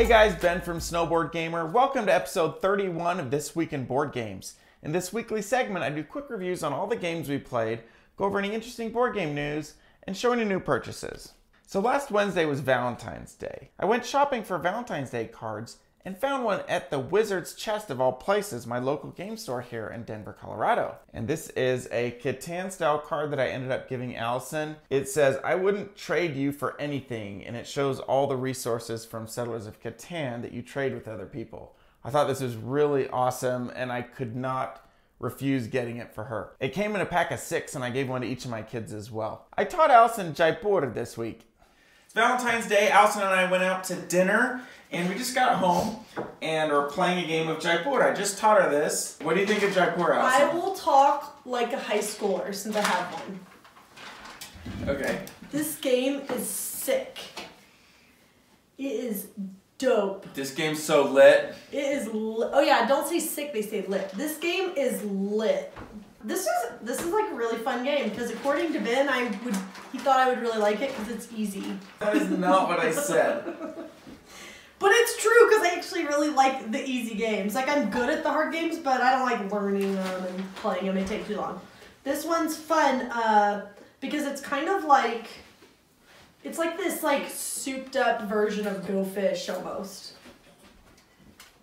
Hey guys, Ben from SnowBoardGamer. Welcome to episode 31 of This Week in Board Games. In this weekly segment, I do quick reviews on all the games we played, go over any interesting board game news, and show any new purchases. So last Wednesday was Valentine's Day. I went shopping for Valentine's Day cards and found one at the Wizard's Chest of all places, my local game store here in Denver, Colorado. And this is a Catan style card that I ended up giving Allison. It says, "I wouldn't trade you for anything," and it shows all the resources from Settlers of Catan that you trade with other people. I thought this was really awesome and I could not refuse getting it for her. It came in a pack of 6 and I gave one to each of my kids as well. I taught Allison Jaipur this week. It's Valentine's Day. Allison and I went out to dinner and we just got home and we're playing a game of Jaipur. I just taught her this. What do you think of Jaipur, Allison? I will talk like a high schooler since I have one. Okay. This game is sick. It is dope. This game's so lit. It is oh yeah, don't say sick, they say lit. This game is lit. This is like a really fun game because according to Ben, he thought I would really like it because it's easy. That is not what I said. But it's true because I actually really like the easy games. Like I'm good at the hard games, but I don't like learning them and playing them. It takes too long. This one's fun because it's kind of like, it's like this like souped up version of Go Fish almost.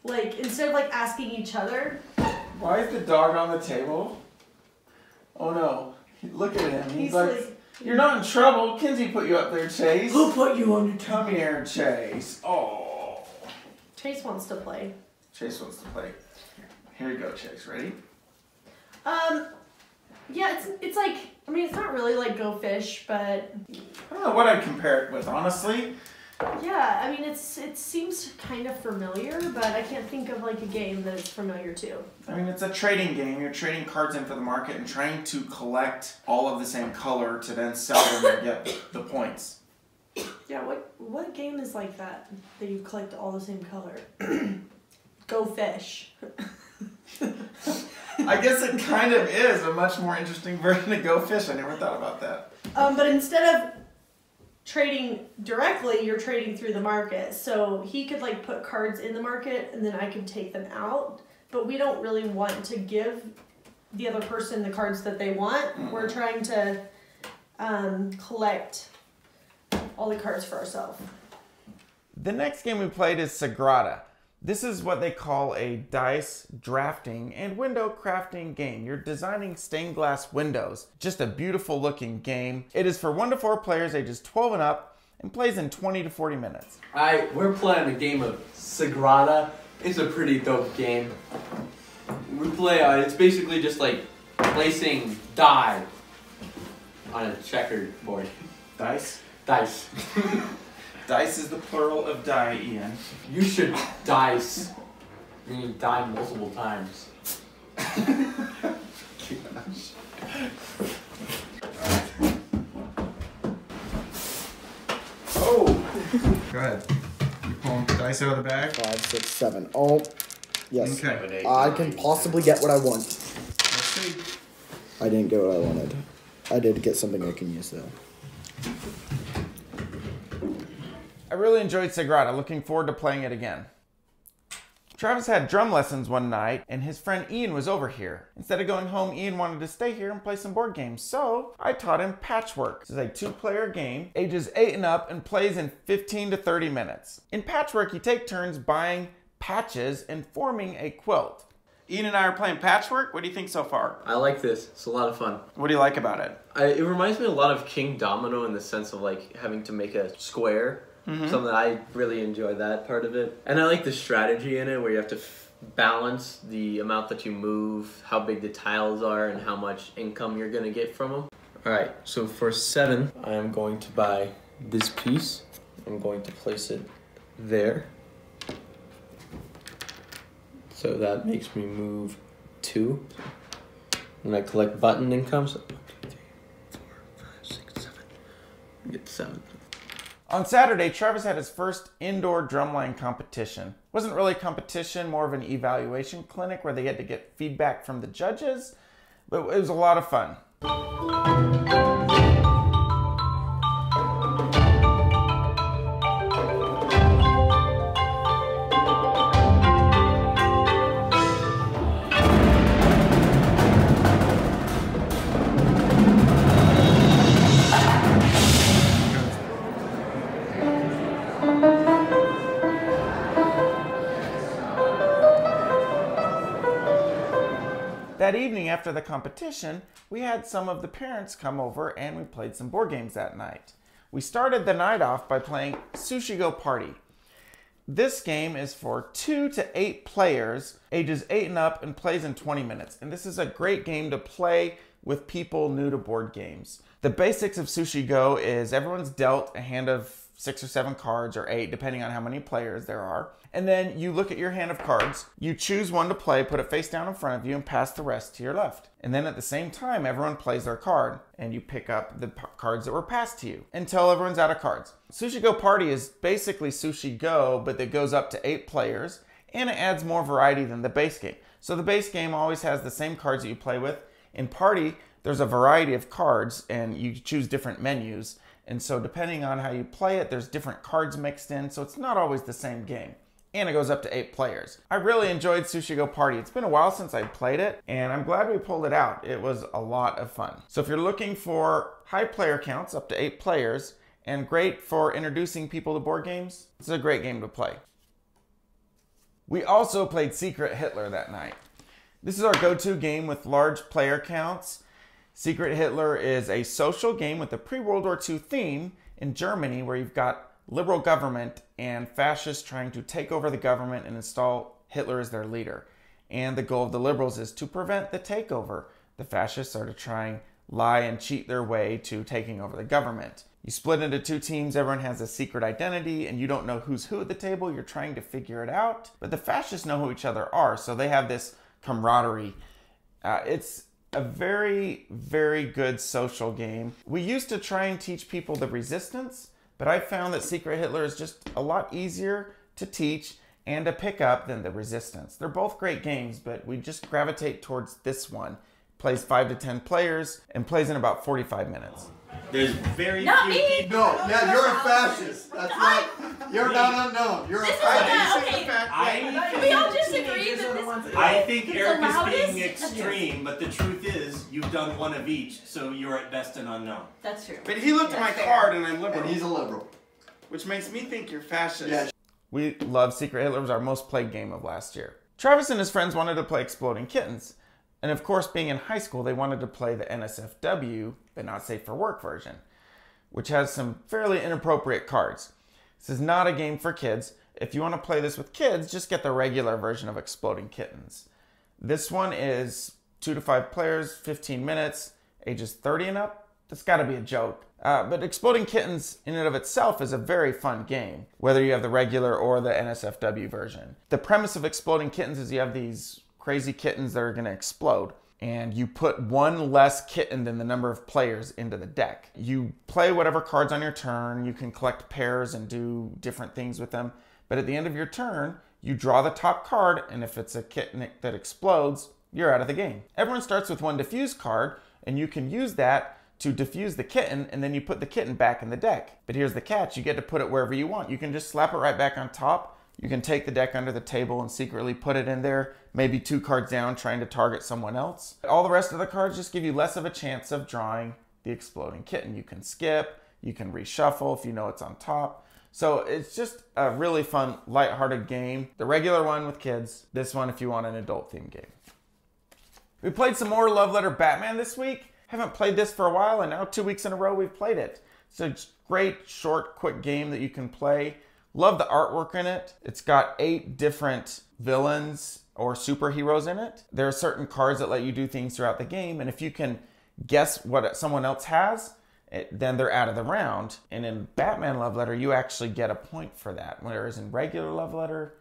Like instead of like asking each other. Why is the dog on the table? Oh no, look at him. He's like, "You're not in trouble. Kinsey put you up there, Chase." Who put you on the table? Come here, Chase. Oh. Chase wants to play. Chase wants to play. Here you go, Chase. Ready? Yeah, it's like, I mean, it's not really like Go Fish, but I don't know what I'd compare it with, honestly. Yeah, I mean, it seems kind of familiar, but I can't think of like a game that it's familiar to. I mean, it's a trading game. You're trading cards in for the market and trying to collect all of the same color to then sell them and get the points. Yeah, what game is like that you collect all the same color? Go Fish. I guess it kind of is a much more interesting version of Go Fish. I never thought about that. But instead of trading directly, you're trading through the market. So he could like put cards in the market and then I could take them out. But we don't really want to give the other person the cards that they want. Mm-hmm. We're trying to collect all the cards for ourselves. The next game we played is Sagrada. This is what they call a dice drafting and window crafting game. You're designing stained glass windows. Just a beautiful looking game. It is for 1 to 4 players ages 12 and up and plays in 20 to 40 minutes. Alright, we're playing a game of Sagrada. It's a pretty dope game. We play, it's basically just like placing die on a checkered board. Dice? Dice. Dice is the plural of die, Ian. You should dice. You mean die multiple times. Oh! Go ahead. You pulling dice out of the bag? 5, 6, 7. Oh, yes. Okay. I can possibly get what I want. Let's see. I didn't get what I wanted. I did get something I can use though. I really enjoyed Sagrada. Looking forward to playing it again. Travis had drum lessons one night and his friend Ian was over here. Instead of going home, Ian wanted to stay here and play some board games. So I taught him Patchwork. This is a 2-player game, ages 8 and up, and plays in 15 to 30 minutes. In Patchwork, you take turns buying patches and forming a quilt. Ian and I are playing Patchwork. What do you think so far? I like this. It's a lot of fun. What do you like about it? It reminds me a lot of King Domino in the sense of like having to make a square. Mm-hmm. Something I really enjoy that part of it. And I like the strategy in it where you have to balance the amount that you move, how big the tiles are, and how much income you're going to get from them. Alright, so for 7, I am going to buy this piece. I'm going to place it there. So that makes me move 2. And I collect button income. So 1, 2, 3, 4, 5, 6, 7. I get 7. On Saturday, Travis had his first indoor drumline competition. It wasn't really a competition, more of an evaluation clinic where they had to get feedback from the judges, but it was a lot of fun. that evening after the competition, we had some of the parents come over and we played some board games that night. We started the night off by playing Sushi Go Party. This game is for 2 to 8 players, ages 8 and up, and plays in 20 minutes. And this is a great game to play with people new to board games. The basics of Sushi Go is everyone's dealt a hand of 6 or 7 cards, or 8, depending on how many players there are. And then you look at your hand of cards, you choose one to play, put it face down in front of you, and pass the rest to your left. And then at the same time, everyone plays their card, and you pick up the cards that were passed to you until everyone's out of cards. Sushi Go Party is basically Sushi Go, but it goes up to 8 players, and it adds more variety than the base game. So the base game always has the same cards that you play with. In Party, there's a variety of cards, and you choose different menus. And so depending on how you play it, there's different cards mixed in, so it's not always the same game. And it goes up to 8 players. I really enjoyed Sushi Go Party. It's been a while since I played it, and I'm glad we pulled it out. It was a lot of fun. So if you're looking for high player counts, up to 8 players, and great for introducing people to board games, it's a great game to play. We also played Secret Hitler that night. This is our go-to game with large player counts. Secret Hitler is a social game with a pre-World War II theme in Germany, where you've got liberal government and fascists trying to take over the government and install Hitler as their leader. And the goal of the liberals is to prevent the takeover. The fascists are to try and lie and cheat their way to taking over the government. You split into 2 teams, everyone has a secret identity, and you don't know who's who at the table. You're trying to figure it out. But the fascists know who each other are, so they have this camaraderie. It's a very, very good social game. We used to try and teach people the resistance, but I found that Secret Hitler is just a lot easier to teach and to pick up than the Resistance. They're both great games, but we just gravitate towards this one. Plays 5 to 10 players and plays in about 45 minutes. There's very Not few me. people. No, yeah, you're a fascist. That's right. You're not unknown. You're a This is fascist. okay. I, We all just agree that this I think is Eric the is loudest. being extreme, but the truth is, you've done one of each, so you're at best an unknown. That's true. But he looked at my card and I'm liberal, And he's a liberal. which makes me think you're fascist. Yeah. We love Secret Hitler. It was our most played game of last year. Travis and his friends wanted to play Exploding Kittens. And of course, being in high school, they wanted to play the NSFW, the Not Safe for Work version, which has some fairly inappropriate cards. This is not a game for kids. If you want to play this with kids, just get the regular version of Exploding Kittens. This one is 2 to 5 players, 15 minutes, ages 30 and up. That's got to be a joke. But Exploding Kittens in and of itself is a very fun game, whether you have the regular or the NSFW version. The premise of Exploding Kittens is you have these crazy kittens that are going to explode, and you put one less kitten than the number of players into the deck. You play whatever cards on your turn. You can collect pairs and do different things with them. But at the end of your turn, you draw the top card, and if it's a kitten that explodes, you're out of the game. Everyone starts with one diffuse card, and you can use that to diffuse the kitten, and then you put the kitten back in the deck. But here's the catch. You get to put it wherever you want. You can just slap it right back on top. You can take the deck under the table and secretly put it in there, maybe 2 cards down, trying to target someone else. All the rest of the cards just give you less of a chance of drawing the exploding kitten. You can skip, you can reshuffle if you know it's on top. So it's just a really fun, lighthearted game. The regular one with kids, this one if you want an adult-themed game. We played some more Love Letter Batman this week. Haven't played this for a while, and now 2 weeks in a row we've played it. It's a great, short, quick game that you can play. Love the artwork in it. It's got 8 different villains or superheroes in it. There are certain cards that let you do things throughout the game, and if you can guess what someone else has, then they're out of the round. And in Batman Love Letter, you actually get a point for that. Whereas in regular Love Letter,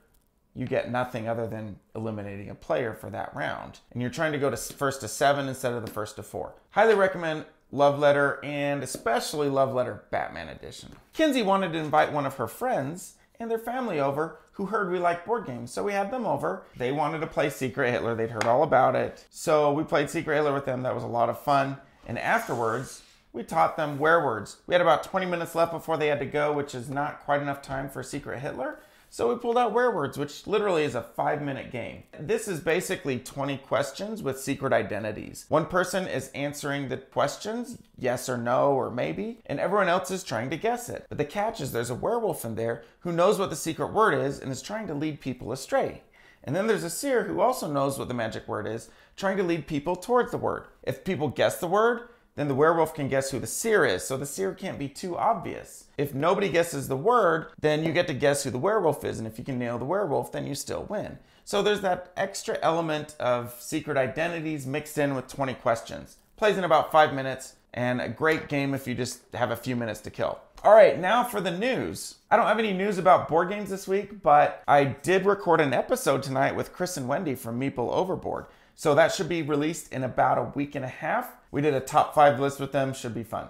you get nothing other than eliminating a player for that round. And you're trying to go to first to 7 instead of the first to 4. Highly recommend Love Letter, and especially Love Letter Batman Edition. Kinsey wanted to invite one of her friends and their family over who heard we like board games, so we had them over. They wanted to play Secret Hitler. They'd heard all about it. So we played Secret Hitler with them. That was a lot of fun. And afterwards, we taught them werewords. We had about 20 minutes left before they had to go, which is not quite enough time for Secret Hitler. So we pulled out werewords, which literally is a 5-minute game. This is basically 20 questions with secret identities. One person is answering the questions, yes or no or maybe, and everyone else is trying to guess it. But the catch is there's a werewolf in there who knows what the secret word is and is trying to lead people astray. And then there's a seer who also knows what the magic word is, trying to lead people towards the word. If people guess the word, then the werewolf can guess who the seer is, so the seer can't be too obvious. If nobody guesses the word, then you get to guess who the werewolf is, and if you can nail the werewolf, then you still win. So there's that extra element of secret identities mixed in with 20 questions. Plays in about 5 minutes, and a great game if you just have a few minutes to kill. All right, now for the news. I don't have any news about board games this week, but I did record an episode tonight with Chris and Wendy from Meeple Overboard. So that should be released in about a week and a half. We did a top 5 list with them, should be fun.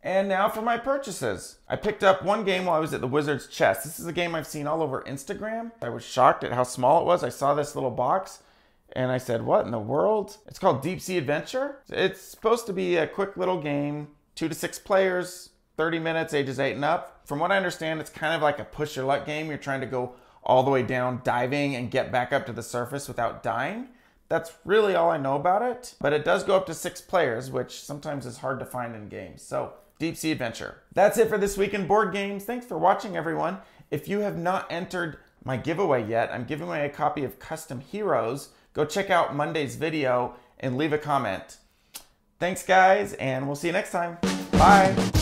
And now for my purchases. I picked up one game while I was at the Wizard's Chest. This is a game I've seen all over Instagram. I was shocked at how small it was. I saw this little box and I said, what in the world? It's called Deep Sea Adventure. It's supposed to be a quick little game, 2 to 6 players, 30 minutes, ages 8 and up. From what I understand, it's kind of like a push your luck game. You're trying to go all the way down, diving and get back up to the surface without dying. That's really all I know about it, but it does go up to 6 players, which sometimes is hard to find in games. So, Deep Sea Adventure. That's it for this week in board games. Thanks for watching, everyone. If you have not entered my giveaway yet, I'm giving away a copy of Custom Heroes. Go check out Monday's video and leave a comment. Thanks, guys, and we'll see you next time. Bye.